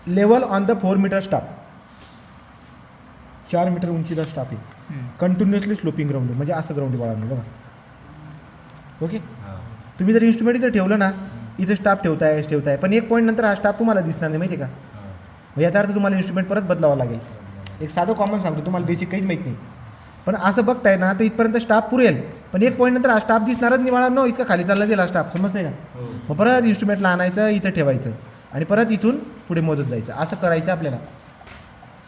Level on the 4 metre staff, 4 metre उंचीचा staff आहे, continuously sloping ground म्हणजे असं ग्राउंड बाळांनो बघा. ओके, तुम्ही जर इन्स्ट्रुमेंट इथं ठेवलं ना, इथं स्टाफ ठेवताय पण एक पॉईंट नंतर हा स्टाफ तुम्हाला दिसणार नाही माहिती आहे का. मग याचा अर्थ तुम्हाला इन्स्ट्रुमेंट परत बदलावं लागेल. एक साधं कॉमन सांगतो तुम्हाला, बेसिक काहीच माहीत नाही, पण असं बघताय ना तर इथपर्यंत स्टाफ पुरेल, पण एक पॉईंट नंतर हा स्टाफ दिसणारच नाही बाळांनो, इतका खाली चालला गेला स्टाफ, समजते का. मग परत इन्स्ट्रुमेंटला आणायचं, इथं ठेवायचं आणि परत इथून पुढे मोजत जायचं, असं करायचं आपल्याला.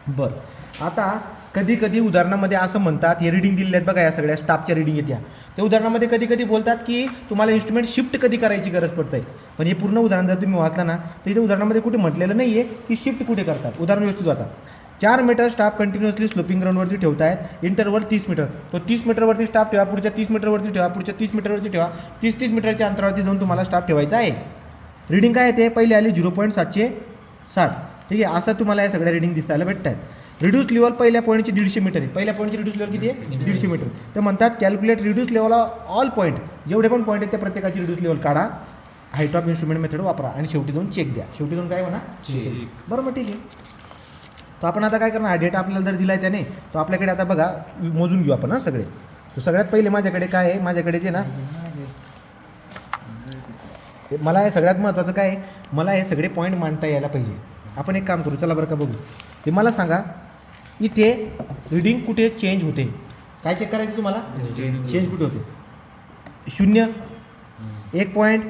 बरं, आता कधी कधी उदाहरणामध्ये असं म्हणतात, हे रिडिंग दिलेले आहेत बघा, या सगळ्या स्टाफच्या रिडिंग येत्या, त्या उदाहरणामध्ये कधी कधी बोलतात की तुम्हाला इन्स्ट्रुमेंट शिफ्ट कधी करायची गरज पडते. पण हे पूर्ण उदाहरण जर तुम्ही वाचला ना तर इथे उदाहरणामध्ये कुठे म्हटलेलं नाही आहे की शिफ्ट कुठे करतात. उदाहरण व्यवस्थित वाचा. 4 मीटर स्टाफ कंटिन्युअसली स्लोपिंग ग्राउंडवरती ठेवतायत, इंटरवल 30 मीटर, तो 30 मीटरवरती स्टाफ ठेवा, पुढच्या 30 मीटरवरती ठेवा, पुढच्या 30 मीटरवरती ठेवा, 30 मीटरच्या अंतरावरती जाऊन तुम्हाला स्टाफ ठेवायचा आहे. रिडिंग काय येते, पहिले आली 0.760, ठीक आहे, असं तुम्हाला या सगळ्या रिडिंग दिसायला भेटत आहेत. रिड्यूस लेवल पहिल्या पॉईंटची 150 मीटर आहे, पहिल्या पॉईंटची रिड्यूस लेवल किती आहे, 150 मीटर. तर म्हणतात calculate reduce level all point, जेवढे पण पॉईंट आहेत त्या प्रत्येकाची रिड्यूस लेवल काढा, हाईट ऑफ इन्स्ट्रुमेंट मेथड वापरा आणि शेवटी जाऊन चेक द्या. शेवटी जाऊन काय म्हणा चेक. बरोबर, ठीक आहे. तर आपण आता काय करणार, हा डेटा आपल्याला जर दिला आहे त्याने, तो आपल्याकडे आता बघा मोजून घेऊ आपण सगळे. तर सगळ्यात पहिले माझ्याकडे काय आहे, माझ्याकडे जे ना, मला हे सगळ्यात महत्त्वाचं काय आहे, मला हे सगळे पॉईंट मांडता यायला पाहिजे. आपण एक काम करू, चला बरं का बघू. ते मला सांगा इथे रिडिंग कुठे चेंज होते, काय चेक करायचं तुम्हाला, चेंज कुठे होते. 0, 1 पॉईंट,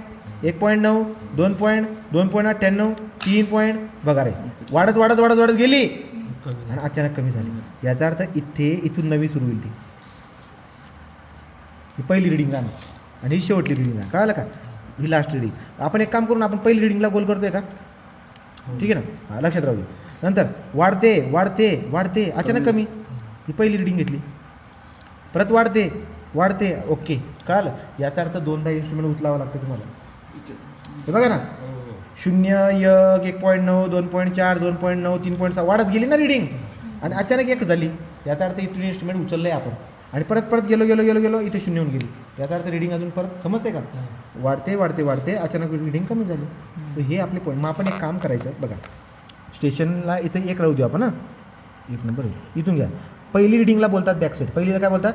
1.9, 2 पॉईंट, 2.98, 3 पॉईंट, बघा रे वाढत वाढत वाढत वाढत गेली आणि अचानक कमी झाली. याचा अर्थ इथून नवी सुरू होईल. ही पहिली रिडिंग राहणार आणि ही शेवटली रिडिंग राहणार, कळालं का, ही लास्ट रिडिंग. आपण एक काम करून आपण पहिली रिडिंगला गोल करतोय का, ठीक आहे ना, लक्षात राहू दे. नंतर वाढते वाढते वाढते, अचानक कमी, ही पहिली रिडिंग घेतली, परत वाढते वाढते, ओके, कळालं. याचा अर्थ दोनदा इन्स्ट्रुमेंट उचलावं लागतं तुम्हाला. हे बघा ना, 0, 1, 1.9, 2.4, 2.9, 3.6 वाढत गेली ना रिडिंग आणि अचानक एक झाली. याचा अर्थ इथून इन्स्ट्रुमेंट उचललं आहे आपण आणि परत परत गेलो गेलो गेलो गेलो इथे 0 होऊन गेली. याचा अर्थ रिडिंग अजून परत, समजते का, वाढते वाढते वाढते, अचानक रिडिंग कमी झाली. तर हे आपले पॉईंट. मग आपण एक काम करायचं बघा, स्टेशनला इथं 1 राहू देऊ आपण, 1 नंबर इथून घ्या. पहिली रिडिंगला बोलतात बॅक साईड, पहिलीला काय बोलतात,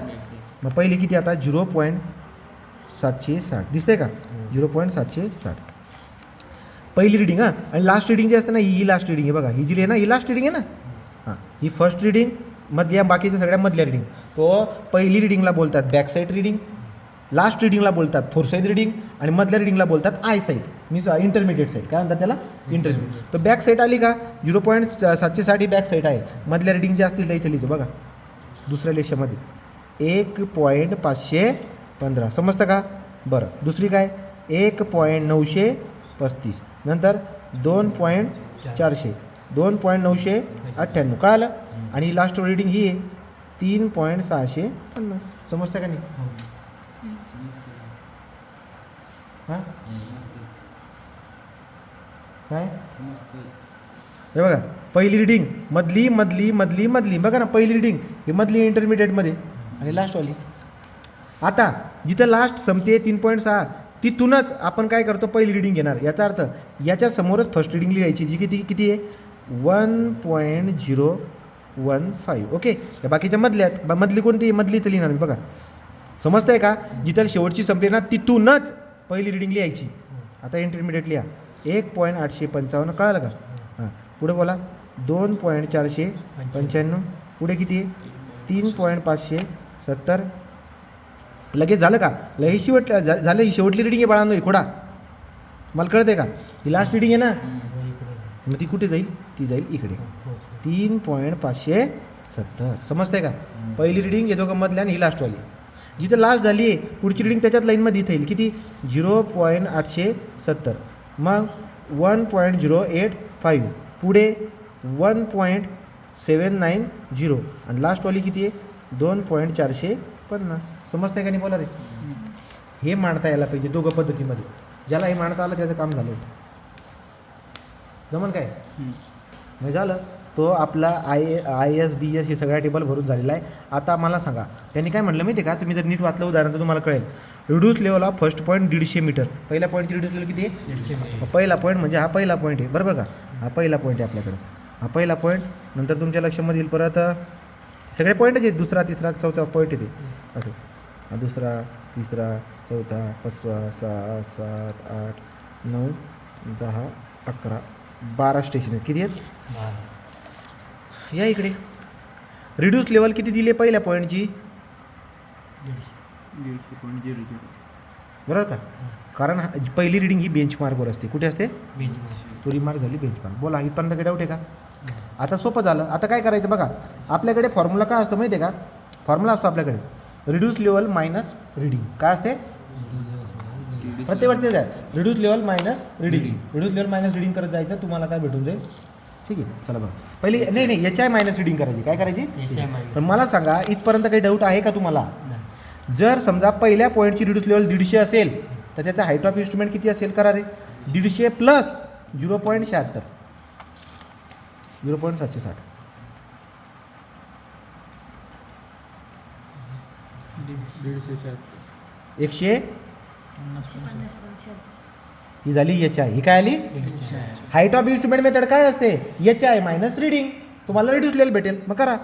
मग पहिली किती आता 0.760 दिसते का, 0.760 पहिली रिडिंग. हां, आणि लास्ट रिडिंग जी असते ना, ही लास्ट रिडिंग आहे बघा, ही जी आहे ना, ही लास्ट रिडिंग आहे ना. हां, ही फर्स्ट रिडिंग, मधल्या बाकीच्या सगळ्या मधल्या रिडिंग. तो पहिली रिडिंगला बोलतात बॅक साईड रिडिंग, लास्ट रिडिंगला बोलतात फोर साईड रिडिंग आणि मधल्या रिडिंगला बोलतात I side, means intermediate side. काय म्हणतात त्याला, इंटरमिडिएट. तर बॅक साईड आली का 0.760 ही बॅक साईड आहे. मधल्या रिडिंग जे असतील त्या इथे लिहितो बघा दुसऱ्या लेशामध्ये 1.515, समजतं का. बरं, दुसरी काय 1.935, नंतर 2.400, 2.998, कळालं. आणि लास्ट रिडिंग ही आहे 3.650, समजतं का नाही. हां, काय हे बघा, पहिली रिडिंग मधली मधली मधली मधली, बघा ना, पहिली रिडिंग ही मधली इंटरमिडिएटमध्ये आणि लास्टवाली. आता जिथं लास्ट संपते 3.6 तिथूनच आपण काय करतो, पहिली रिडिंग घेणार. याचा अर्थ याच्या समोरच फर्स्ट रिडिंग लिहायची, जी किती आहे 1.015. ओके, या बाकीच्या मधल्यात मधली कोणती, मधली इथं लिहिणार मी बघा, समजतं आहे का. जिथं शेवटची संपली ना तिथूनच पहिली रिडिंग लिहायची. आता इंटरमिडिएट लिहा 1.855, कळालं का. हां, पुढे बोला 2.495, पुढे किती आहे 3.570. लगेच झालं का, लगेच झालं. ही शेवटली रिडिंग आहे बाळांनो, ही खोडा, मला कळतं आहे का, ही लास्ट रिडिंग आहे ना. मग ती कुठे जाईल, ती जाईल इकडे 3.570, समजतं का. पहिली रिडिंग येतो का मधल्या आणि ही लास्टवाली. जिथं लास्ट झाली आहे पुढची रिडिंग त्याच्यात लाईनमध्ये इथं येईल किती 0.870, मग 1.085, पुढे 1.790 आणि लास्टवाली किती आहे 2.450. समजतं का नाही, बोला रे. हे मांडता यायला पाहिजे दोघं पद्धतीमध्ये. ज्याला हे मांडता आलं त्याचं काम झालं, जमन काय नाही झालं. तो आपला IAS BS हे सगळ्या टेबल भरून झालेला आहे. आता मला सांगा त्यांनी काय म्हटलं माहिती आहे का, तुम्ही जर नीट वाचलं उदाहरण तर तुम्हाला कळेल. Reduce level of first point 150 metre. पहिल्या पॉईंटची रिड्यूस लेवल किती आहे? 150. पहिला पॉईंट म्हणजे हा पहिला पॉईंट आहे, बरोबर का? हा पहिला पॉईंट आहे आपल्याकडे. हा पहिला पॉईंट. नंतर तुमच्या लक्षामध्ये येईल परत सगळे पॉईंटच आहेत, दुसरा तिसरा चौथा पॉईंट येते असं. हा दुसरा तिसरा चौथा पाचवा 6 7 8 9 10 11 12 स्टेशन आहेत. किती आहेत? या इकडे. रिड्यूस लेवल किती दिली पहिल्या पॉईंटची? 150.00. बरोबर का? कारण पहिली रिडिंग ही बेंचमार्कवर असते. कुठे असते? बेंचमार्क. तो रिमार्क झाली बेंचमार्क. बोला इथपर्यंत काही डाऊट आहे का? आता सोपं झालं. आता काय करायचं बघा, आपल्याकडे फॉर्म्युला काय असतो माहिती आहे का? फॉर्म्युला असतो आपल्याकडे रिड्यूस लेवल मायनस रिडिंग. काय असते? प्रत्येक वाटते काय? Reduce level minus reading. Reduce level minus reading करत जायचं, तुम्हाला काय भेटून जाईल? ठीक आहे, चला बघा. पहिली नाही याच्या मायनस रिडिंग करायची. काय करायची? पण मला सांगा इथपर्यंत काही डाऊट आहे का तुम्हाला? जर समजा पहिल्या पॉईंटची रिड्यूस लेवल 150 असेल तर त्याचा हाईट ऑफ इन्स्ट्रुमेंट किती असेल? करा रे. 150 प्लस 0.76 0.760. 100 ही झाली एच आय. ही काय आली? हाईट ऑफ इन्स्ट्रुमेंट मेथड काय असते? H I minus reading. तुम्हाला रिड्यूस लेवल भेटेल. मग करा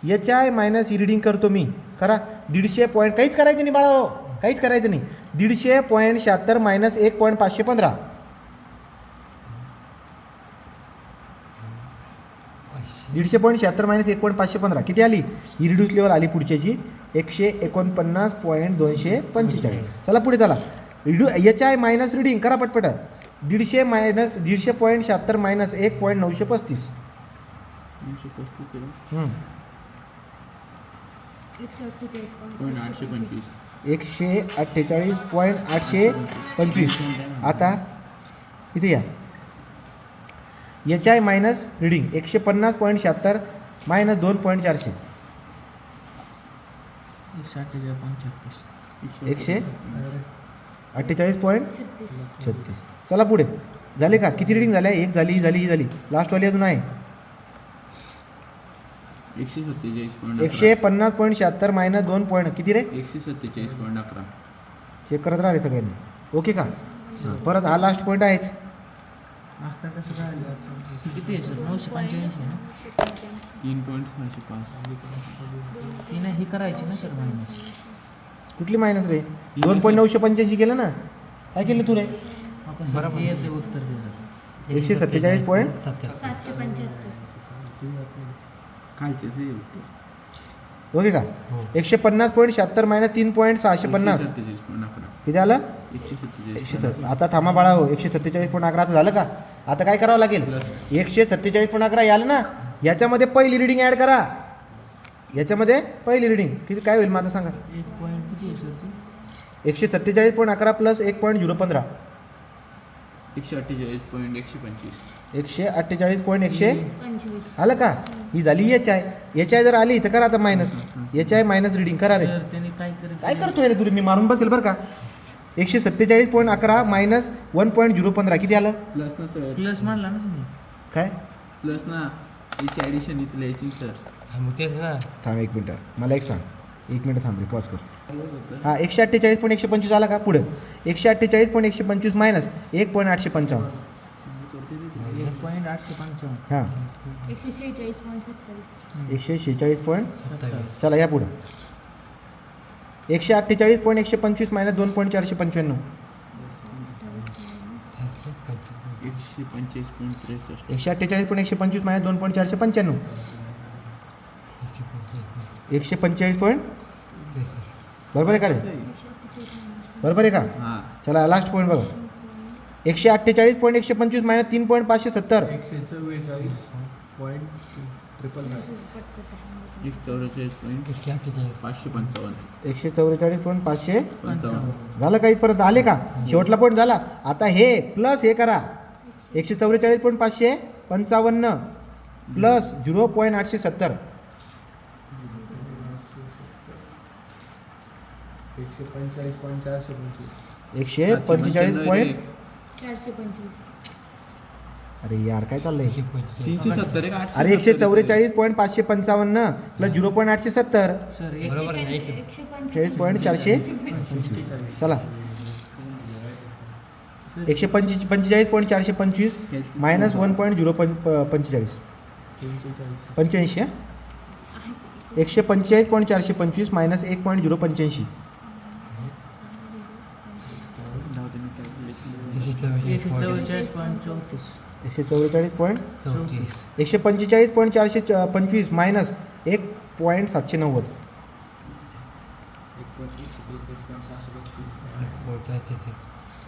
H I minus he reading करतो मी. करा 150 पॉईंट. काहीच करायचं नाही बाळा, हो काहीच करायचं नाही. 150.76 मायनस 1.515. 150.76 मायनस 1.515 किती आली? ही रिड्यूस लेवल आली पुढच्याची 149.245. चला पुढे चला. एच आय मायनस रिडिंग करा पटपट. 150 मायनस 150.76 मायनस 1.935. 148.825. आता इथे या. H I minus reading 150.76 minus 2.400. 148.36. चला पुढे. झाले का? किती रिडिंग झाल्या? एक झाली, ही झाली, ही झाली. लास्टवाली अजून आहे. 150.76 मायनस 2 पॉईंट किती रे? 147.11. चेक करत राहा रे सगळ्यांनी. ओके का? परत हा लास्ट पॉईंट आहेच. किती आहे सर? 985 ना? 3.605. तिने ही करायची ना सर मायनस. कुठली मायनस रे? 2.985 केलं ना. काय केलं तू रे? बरोबर याचे उत्तर दिलं. 147.775. खालचेच आहे. ओके का? 150.76 मायनस 3.650 किती आलं? 147. आता थांबा बाळा हो. 147.11 आता झालं का? आता काय करावं लागेल? 147.11 आलं ना. याच्यामध्ये पहिली रिडिंग ॲड करा. याच्यामध्ये पहिली रिडिंग किती काय होईल मग आता सांगा? 1 पॉईंट किती आहे सर? 147.11 प्लस 1.015. 148.125. आलं का? ही झाली एच आय. एच आय जर आली तर करा आता minus. H I minus reading करा रे. सर त्याने काय काय करतोय रे तुम्ही? मी मारून बसेल बरं का. 147.11 मायनस 1.015 किती आलं? प्लस ना सर. प्लस मानला ना तुम्ही? काय? प्लस ना याची ॲडिशन इथे लिहायची सर. मग तेच ना. थांब एक मिनटं. मला एक सांग. 1 मिनटं थांब रे. पॉज कर. हां 148.125 आला का? पुढे 148.125 मायनस 1.855. 1.855. हां 146. चला या पुढं. 148.125 मायनस 2.495. 145.63. 148.125 मायनस 2.495. 145. बरोबर आहे का रे? बरोबर आहे का? हां. चला लास्ट पॉईंट बघा. 148.125 मायनस 3.570. 144.555. झालं का? इथपर्यंत आले का? शेवटला पॉईंट झाला. आता हे प्लस हे करा. 144.555 प्लस 0.870. 145. अरे यार काय चाललंय 370 एक 870 अरे 144.555 प्लस 0.870 सर बरोबर आहे. 40.400 चला 145.425 मायनस 1.045 85 145.425 मायनस 1.085 144.34 144. 145.425 मायनस 1.790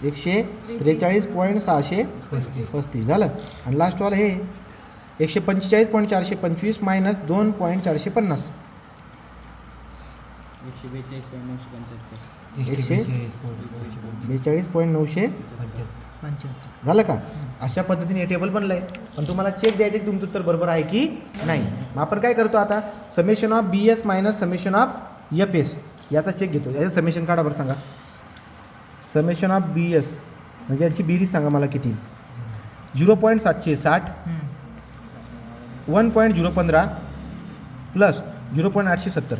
143.635 झालं आणि लास्टवाला हे 145.425 मायनस 2.450 142.900 झालं का अशा पद्धतीने हे टेबल बनलं आहे पण तुम्हाला चेक द्यायचं की तुमचं उत्तर बरोबर आहे की नाही मग आपण काय करतो आता summation of B S minus summation of F S याचा चेक घेतो याचं समेशन काढा बरं सांगा समेशन ऑफ बी एस म्हणजे यांची बेरीज सांगा मला किती 0.760 1.015 प्लस 0.870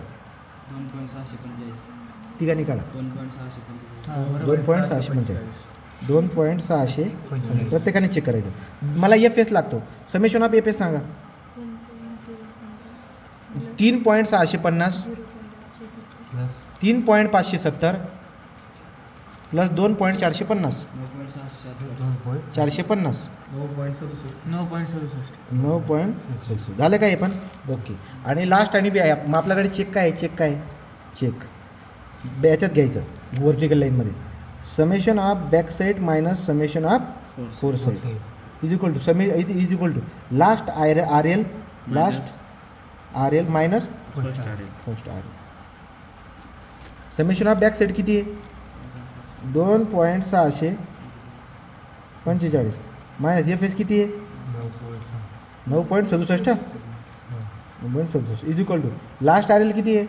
ठिकाणी काढा 2.655 2.600 प्रत्येकाने चेक करायचं मला एफ एस लागतो समेशन ऑफ एफ एस सांगा 3.650 3.570 प्लस 2.450 450 9.67 झालं का हे पण ओके आणि लास्ट आणि बी आहे मग आपल्याकडे चेक काय आहे चेक याच्यात घ्यायचं व्हर्टिकल लाईनमध्ये summation of back side minus summation of fore side is equal to is equal to last R L minus first R summation of back side किती आहे 2.645 मायनस एफ एस किती आहे 9.67 is equal to last R L किती आहे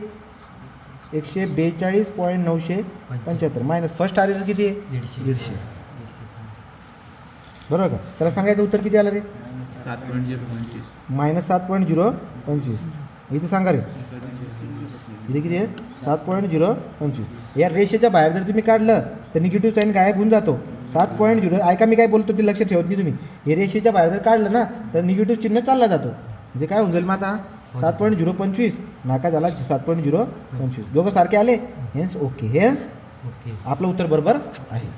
142.975 minus first R L किती आहे 150 बरोबर का त्याला सांगायचं उत्तर किती आलं रे 7.025 मायनस 7.025 इथे सांगा रे इथे किती आहे 7.025 या रेषेच्या बाहेर जर तुम्ही काढलं तर निगेटिव्ह साईन गायब होऊन जातो 7.0 ऐका मी काय बोलतो ते लक्षात ठेवत नाही तुम्ही हे रेषेच्या बाहेर जर काढलं ना तर निगेटिव्ह चिन्ह चालला जातो म्हणजे काय होऊन जाईल मग आता 7.025 नाका झाला 7.025 दोघं सारखे आले हेन्स ओके हेन्स आपलं उत्तर बरोबर आहे